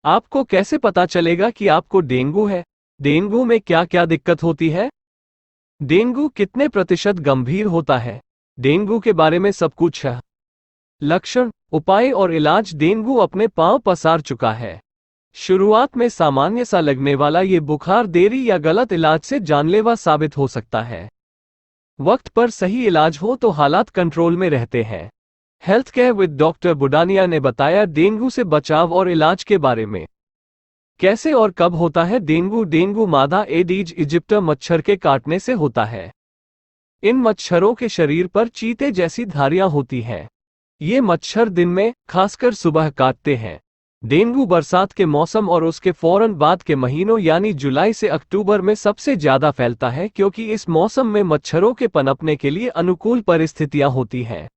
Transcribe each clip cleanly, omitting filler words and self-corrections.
आपको कैसे पता चलेगा कि आपको डेंगू है? डेंगू में क्या क्या दिक्कत होती है? डेंगू कितने प्रतिशत गंभीर होता है? डेंगू के बारे में सब कुछ है। लक्षण, उपाय और इलाज। डेंगू अपने पांव पसार चुका है। शुरुआत में सामान्य सा लगने वाला ये बुखार देरी या गलत इलाज से जानलेवा साबित हो सकता है। वक्त पर सही इलाज हो तो हालात कंट्रोल में रहते हैं। Health care with doctor Budania ने बताया डेंगू से बचाव और इलाज के बारे में। कैसे और कब होता है डेंगू? डेंगू मादा एडीज इजिप्टर मच्छर के काटने से होता है। इन मच्छरों के शरीर पर चीते जैसी धारियां होती हैं। ये मच्छर दिन में, खासकर सुबह, काटते हैं। डेंगू बरसात के मौसम और उसके फौरन बाद के महीनों यानी जुलाई से अक्टूबर में सबसे ज्यादा फैलता है, क्योंकि इस मौसम में मच्छरों के पनपने के लिए अनुकूल परिस्थितियां होती हैं।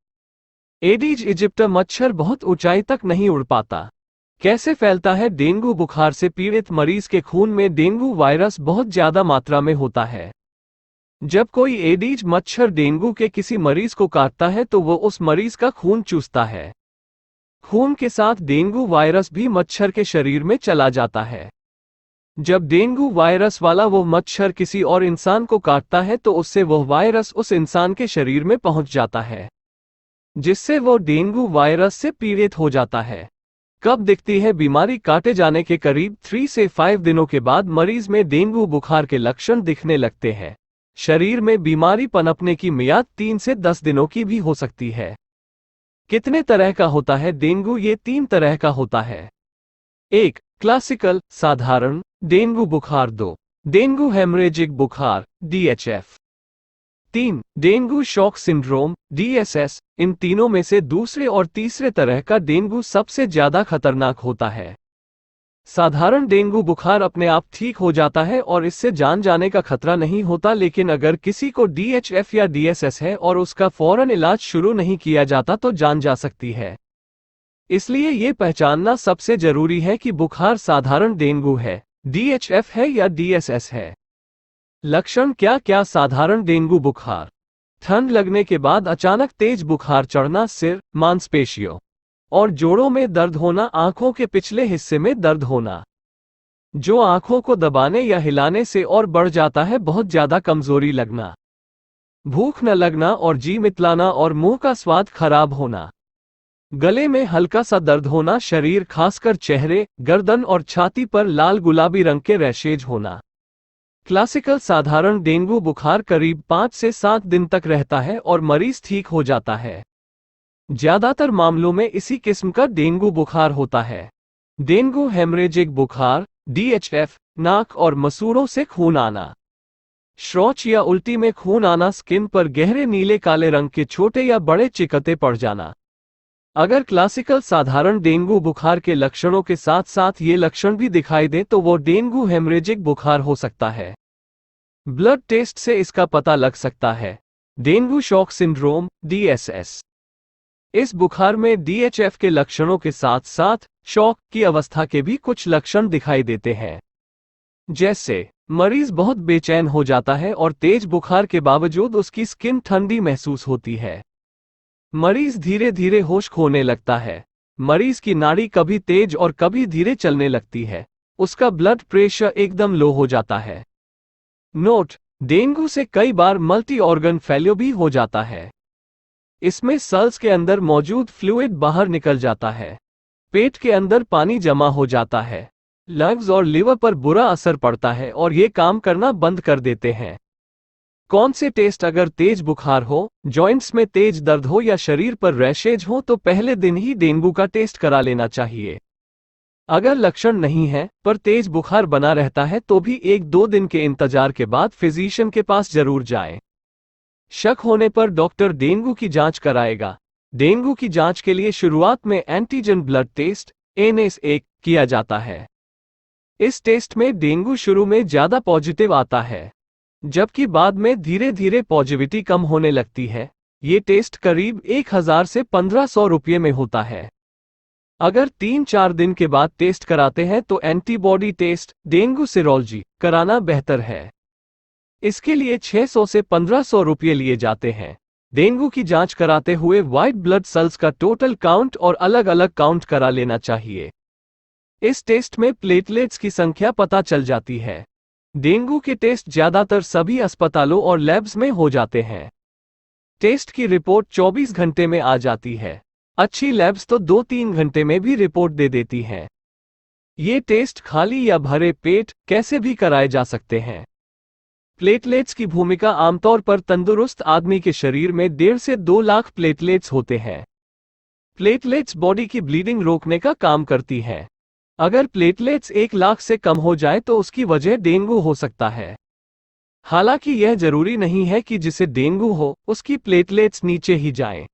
एडीज इजिप्टर मच्छर बहुत ऊंचाई तक नहीं उड़ पाता। कैसे फैलता है डेंगू? बुखार से पीड़ित मरीज के खून में डेंगू वायरस बहुत ज्यादा मात्रा में होता है। जब कोई एडीज मच्छर डेंगू के किसी मरीज को काटता है तो वो उस मरीज का खून चूसता है। खून के साथ डेंगू वायरस भी मच्छर के शरीर में चला जाता है। जब डेंगू वायरस वाला वो मच्छर किसी और इंसान को काटता है तो उससे वह वायरस उस इंसान के शरीर में पहुंच जाता है, जिससे वो डेंगू वायरस से पीड़ित हो जाता है। कब दिखती है बीमारी? काटे जाने के करीब 3 से 5 दिनों के बाद मरीज में डेंगू बुखार के लक्षण दिखने लगते हैं। शरीर में बीमारी पनपने की मियाद 3 से 10 दिनों की भी हो सकती है। कितने तरह का होता है डेंगू? ये 3 तरह का होता है। 1. क्लासिकल साधारण डेंगू बुखार। 2. डेंगू हेमरेजिक बुखार DHF। 3. Dengue shock syndrome DSS। इन तीनों में से दूसरे और तीसरे तरह का डेंगू सबसे ज्यादा खतरनाक होता है। साधारण डेंगू बुखार अपने आप ठीक हो जाता है और इससे जान जाने का खतरा नहीं होता, लेकिन अगर किसी को DHF या DSS है और उसका फौरन इलाज शुरू नहीं किया जाता तो जान जा सकती है। इसलिए ये पहचानना सबसे जरूरी है कि बुखार साधारण डेंगू है, DHF है या DSS है। लक्षण क्या क्या? साधारण डेंगू बुखार, ठंड लगने के बाद अचानक तेज बुखार चढ़ना, सिर, मांसपेशियों और जोड़ों में दर्द होना, आंखों के पिछले हिस्से में दर्द होना जो आंखों को दबाने या हिलाने से और बढ़ जाता है, बहुत ज्यादा कमजोरी लगना, भूख न लगना और जी मितलाना और मुंह का स्वाद खराब होना, गले में हल्का सा दर्द होना, शरीर खासकर चेहरे, गर्दन और छाती पर लाल गुलाबी रंग के रैशेज होना। क्लासिकल साधारण डेंगू बुखार करीब 5 से 7 दिन तक रहता है और मरीज ठीक हो जाता है। ज्यादातर मामलों में इसी किस्म का डेंगू बुखार होता है। डेंगू हेमरेजिक बुखार DHF, नाक और मसूड़ों से खून आना, शौच या उल्टी में खून आना, स्किन पर गहरे नीले काले रंग के छोटे या बड़े चिकते पड़ जाना। अगर क्लासिकल साधारण डेंगू बुखार के लक्षणों के साथ साथ ये लक्षण भी दिखाई दे तो वो डेंगू हेमरेजिक बुखार हो सकता है। ब्लड टेस्ट से इसका पता लग सकता है। Dengue shock syndrome DSS। इस बुखार में DHF के लक्षणों के साथ साथ शॉक की अवस्था के भी कुछ लक्षण दिखाई देते हैं, जैसे मरीज बहुत बेचैन हो जाता है और तेज बुखार के बावजूद उसकी स्किन ठंडी महसूस होती है। मरीज धीरे धीरे होश खोने लगता है। मरीज की नाड़ी कभी तेज और कभी धीरे चलने लगती है। उसका ब्लड प्रेशर एकदम लो हो जाता है। नोट: डेंगू से कई बार मल्टी ऑर्गन फेल्योर भी हो जाता है। इसमें सेल्स के अंदर मौजूद फ्लूइड बाहर निकल जाता है। पेट के अंदर पानी जमा हो जाता है। लंग्स और लिवर पर बुरा असर पड़ता है और ये काम करना बंद कर देते हैं। कौन से टेस्ट? अगर तेज बुखार हो, जॉइंट्स में तेज दर्द हो या शरीर पर रैशेज हो तो पहले दिन ही डेंगू का टेस्ट करा लेना चाहिए। अगर लक्षण नहीं है पर तेज बुखार बना रहता है तो भी 1-2 दिन के इंतजार के बाद फिजिशियन के पास जरूर जाएं। शक होने पर डॉक्टर डेंगू की जांच कराएगा। डेंगू की जांच के लिए शुरुआत में एंटीजन ब्लड टेस्ट NS1 किया जाता है। इस टेस्ट में डेंगू शुरू में ज्यादा पॉजिटिव आता है, जबकि बाद में धीरे धीरे पॉजिटिविटी कम होने लगती है। ये टेस्ट करीब 1000 से 1500 रुपये में होता है। अगर 3-4 दिन के बाद टेस्ट कराते हैं तो एंटीबॉडी टेस्ट डेंगू सीरोलॉजी कराना बेहतर है। इसके लिए 600 से 1500 रुपये लिए जाते हैं। डेंगू की जांच कराते हुए व्हाइट ब्लड सेल्स का टोटल काउंट और अलग अलग काउंट करा लेना चाहिए। इस टेस्ट में प्लेटलेट्स की संख्या पता चल जाती है। डेंगू के टेस्ट ज्यादातर सभी अस्पतालों और लैब्स में हो जाते हैं। टेस्ट की रिपोर्ट 24 घंटे में आ जाती है। अच्छी लैब्स तो 2-3 घंटे में भी रिपोर्ट दे देती हैं। ये टेस्ट खाली या भरे पेट कैसे भी कराए जा सकते हैं। प्लेटलेट्स की भूमिका आमतौर पर तंदुरुस्त आदमी के शरीर में 1.5 से 2 लाख प्लेटलेट्स होते हैं। प्लेटलेट्स बॉडी की ब्लीडिंग रोकने का काम करती है। अगर प्लेटलेट्स 1 लाख से कम हो जाए तो उसकी वजह डेंगू हो सकता है। हालांकि यह जरूरी नहीं है कि जिसे डेंगू हो उसकी प्लेटलेट्स नीचे ही जाएं।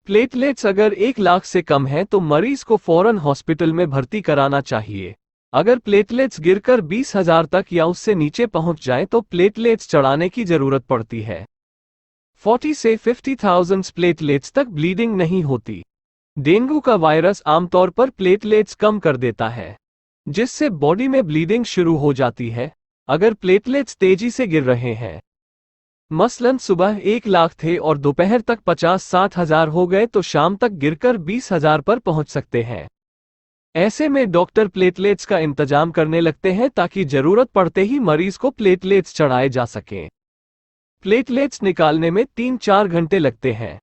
प्लेटलेट्स अगर 1 लाख से कम है तो मरीज को फौरन हॉस्पिटल में भर्ती कराना चाहिए। अगर प्लेटलेट्स गिरकर 20,000 तक या उससे नीचे पहुंच जाए तो प्लेटलेट्स चढ़ाने की जरूरत पड़ती है। 40 से 50,000 प्लेटलेट्स तक ब्लीडिंग नहीं होती। डेंगू का वायरस आमतौर पर प्लेटलेट्स कम कर देता है, जिससे बॉडी में ब्लीडिंग शुरू हो जाती है अगर प्लेटलेट्स तेजी से गिर रहे हैं। मसलन सुबह 1 लाख थे और दोपहर तक 50-60 हजार हो गए तो शाम तक गिरकर 20,000 पर पहुंच सकते हैं। ऐसे में डॉक्टर प्लेटलेट्स का इंतजाम करने लगते हैं ताकि जरूरत पड़ते ही मरीज को प्लेटलेट्स चढ़ाए जा सकें। प्लेटलेट्स निकालने में 3-4 घंटे लगते हैं।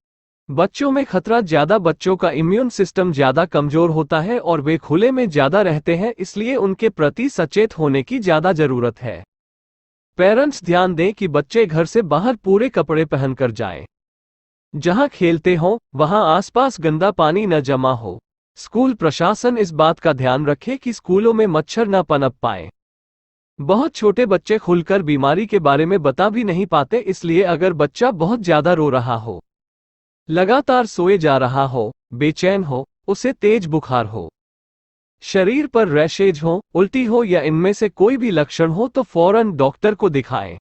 बच्चों में खतरा ज्यादा, बच्चों का इम्यून सिस्टम ज्यादा कमजोर होता है और वे खुले में ज्यादा रहते हैं, इसलिए उनके प्रति सचेत होने की ज्यादा जरूरत है। पेरेंट्स ध्यान दें कि बच्चे घर से बाहर पूरे कपड़े पहनकर जाएं। जहां खेलते हों वहां आसपास गंदा पानी न जमा हो। स्कूल प्रशासन इस बात का ध्यान रखे कि स्कूलों में मच्छर न पनप पाए। बहुत छोटे बच्चे खुलकर बीमारी के बारे में बता भी नहीं पाते, इसलिए अगर बच्चा बहुत ज्यादा रो रहा हो, लगातार सोए जा रहा हो, बेचैन हो, उसे तेज बुखार हो, शरीर पर रैशेज हो, उल्टी हो या इनमें से कोई भी लक्षण हो तो फौरन डॉक्टर को दिखाएं।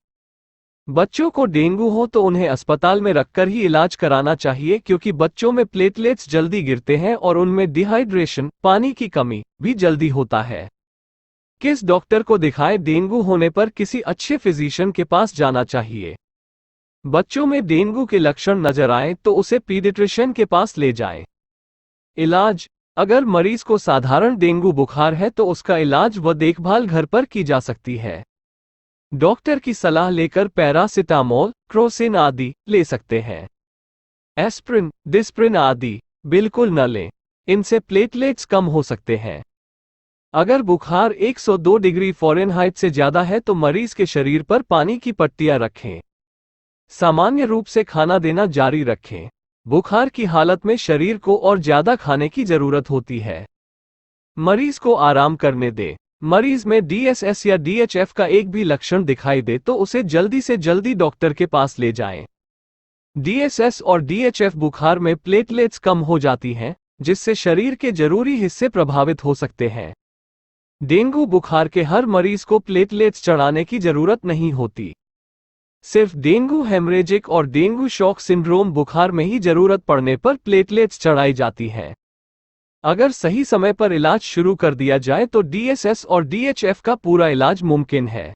बच्चों को डेंगू हो तो उन्हें अस्पताल में रखकर ही इलाज कराना चाहिए, क्योंकि बच्चों में प्लेटलेट्स जल्दी गिरते हैं और उनमें डिहाइड्रेशन, पानी की कमी भी जल्दी होता है। किस डॉक्टर को दिखाएं? डेंगू होने पर किसी अच्छे फिजिशियन के पास जाना चाहिए। बच्चों में डेंगू के लक्षण नजर आए तो उसे पीडियाट्रिशियन के पास ले जाएं। इलाज: अगर मरीज को साधारण डेंगू बुखार है तो उसका इलाज व देखभाल घर पर की जा सकती है। डॉक्टर की सलाह लेकर पैरासिटामोल, क्रोसिन आदि ले सकते हैं। एस्प्रिन, डिस्प्रिन आदि बिल्कुल न लें, इनसे प्लेटलेट्स कम हो सकते हैं। अगर बुखार 102 डिग्री फ़ारेनहाइट से ज्यादा है तो मरीज के शरीर पर पानी की पट्टियां रखें। सामान्य रूप से खाना देना जारी रखें। बुखार की हालत में शरीर को और ज्यादा खाने की जरूरत होती है। मरीज को आराम करने दें। मरीज में DSS या DHF का एक भी लक्षण दिखाई दे तो उसे जल्दी से जल्दी डॉक्टर के पास ले जाएं। DSS और DHF बुखार में प्लेटलेट्स कम हो जाती हैं, जिससे शरीर के जरूरी हिस्से प्रभावित हो सकते हैं। डेंगू बुखार के हर मरीज को प्लेटलेट्स चढ़ाने की जरूरत नहीं होती। सिर्फ डेंगू हेमरेजिक और डेंगू शॉक सिंड्रोम बुखार में ही जरूरत पड़ने पर प्लेटलेट्स चढ़ाई जाती है। अगर सही समय पर इलाज शुरू कर दिया जाए तो DSS और DHF का पूरा इलाज मुमकिन है।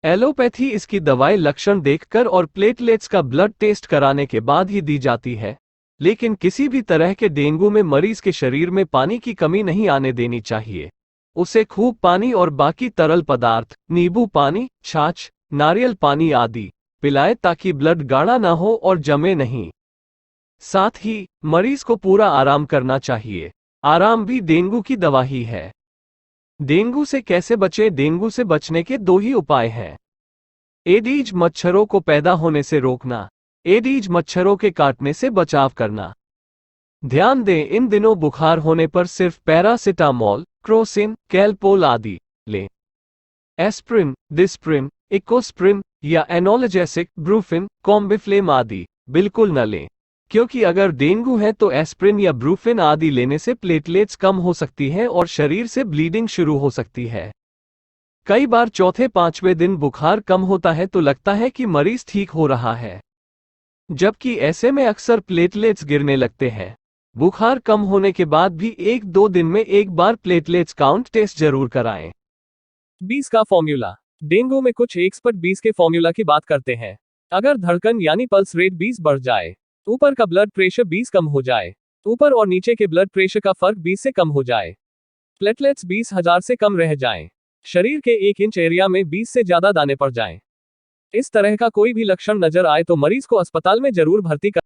एलोपैथी इसकी दवाई लक्षण देखकर और प्लेटलेट्स का ब्लड टेस्ट कराने के बाद ही दी जाती है, लेकिन किसी भी तरह के डेंगू में मरीज के शरीर में पानी की कमी नहीं आने देनी चाहिए। उसे खूब पानी और बाकी तरल पदार्थ, नींबू पानी, छाछ, नारियल पानी आदि पिलाए ताकि ब्लड गाढ़ा ना हो और जमे नहीं। साथ ही मरीज को पूरा आराम करना चाहिए। आराम भी डेंगू की दवा ही है। डेंगू से कैसे बचें? डेंगू से बचने के 2 ही उपाय हैं। एडीज मच्छरों को पैदा होने से रोकना, एडीज मच्छरों के काटने से बचाव करना। ध्यान दें, इन दिनों बुखार होने पर सिर्फ पैरासिटामोल, क्रोसिन, कैलपोल आदि लें। एस्प्रिन, डिस्प्रिन, इकोस्प्रिन या एनोल्जेसिक, ब्रूफिन, कॉम्बिफ्लेम आदि बिल्कुल न लें, क्योंकि अगर डेंगू है तो एस्प्रिन या ब्रूफिन आदि लेने से प्लेटलेट्स कम हो सकती हैं और शरीर से ब्लीडिंग शुरू हो सकती है। कई बार चौथे 5वें दिन बुखार कम होता है तो लगता है कि मरीज ठीक हो रहा है, जबकि ऐसे में अक्सर प्लेटलेट्स गिरने लगते हैं। बुखार कम होने के बाद भी 1-2 दिन में एक बार प्लेटलेट्स काउंट टेस्ट जरूर कराएं। 20 का फॉर्मूला। डेंगू में कुछ एक्सपर्ट 20 के फॉर्मूला की बात करते हैं। अगर धड़कन यानी पल्स रेट 20 बढ़ जाए, ऊपर का ब्लड प्रेशर 20 कम हो जाए, ऊपर और नीचे के ब्लड प्रेशर का फर्क 20 से कम हो जाए, प्लेटलेट्स 20,000 से कम रह जाएं, शरीर के 1 इंच एरिया में 20 से ज्यादा दाने पड़ जाएं। इस तरह का कोई भी लक्षण नजर आए तो मरीज को अस्पताल में जरूर भर्ती कर